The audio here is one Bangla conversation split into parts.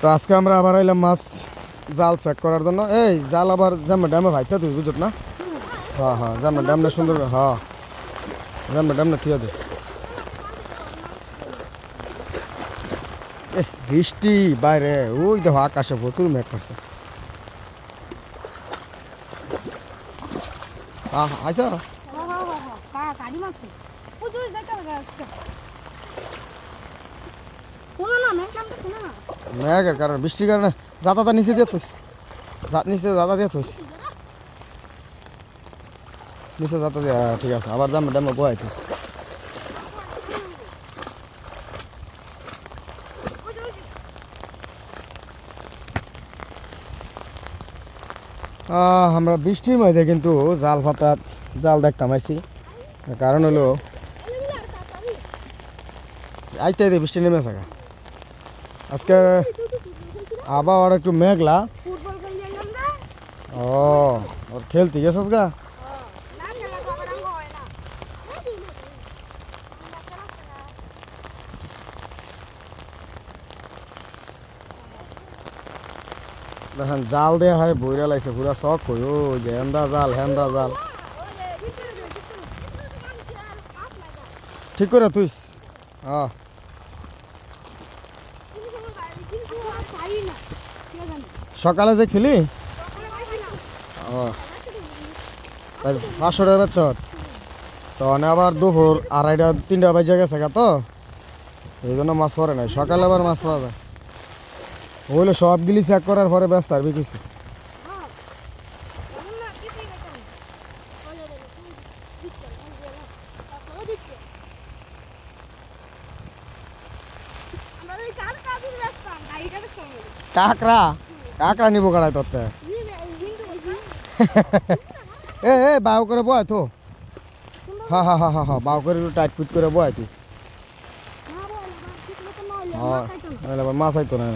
তো আজকে আমরা আবার আইলাম মাছ জাল চেক করার জন্য। এই জাল আবার জামা ড্যামে ভাইতে তুই বুঝত না? হ্যাঁ হ্যাঁ, জামা ড্যামটা সুন্দর, হ্যাঁ জামা ড্যামটা থিয়ে দে। বৃষ্টি বাইরে, ওই দেখো আকাশে প্রচুর মেঘ করছে। আচ্ছা মেঘের কারণে, বৃষ্টির কারণে যাতাটা নিচে দিয়ে থইস, নিচে যাতা দিয়ে থইস, নিচে যাতা দিয়ে, ঠিক আছে। আবার জামা ড্যামে বয়াইছিস। আমরা বৃষ্টির মধ্যে কিন্তু জাল ফাতার জাল দেখতাম আইছি। কারণ হলো আইতে আইতে বৃষ্টি নেমে থাকা। আজকে আবার একটু মেঘলা। ও ওর খেলতে গেছস গা? দেখেন জাল দেওয়া হয় বইরা লাগছে পুরা শখ কই, ও যে হেন্দা জাল হেন্দা জাল ঠিক করে তুইস। হ্যাঁ সকালে দেখছিলি? ও তাই 500 টাকা বেচ, তখন আবার দুপুর 2:30 3টা বাজে গেছে গা, তো এই জন্য মাছ পড়ে নাই। সকালে আবার মাছ পাওয়া যায়। ওইলে সবগুলি চেক করার পরে ব্যস্ত আর কিছু। কাকড়া কাকড়া নিবো কাড়াই তোরতে। এ এ বাউ করে বয় তো। হ্যাঁ হ্যাঁ হ্যাঁ হ্যাঁ, বাউ করে একটু টাইট ফিট করে বয় তুই। হ্যাঁ আবার মাছ আইতো না।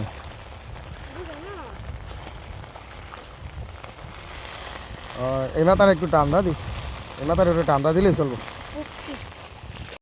এই মাথার একটু টান্দা দিস, এই মাথার একটু টান্দা দিলেই চলবো।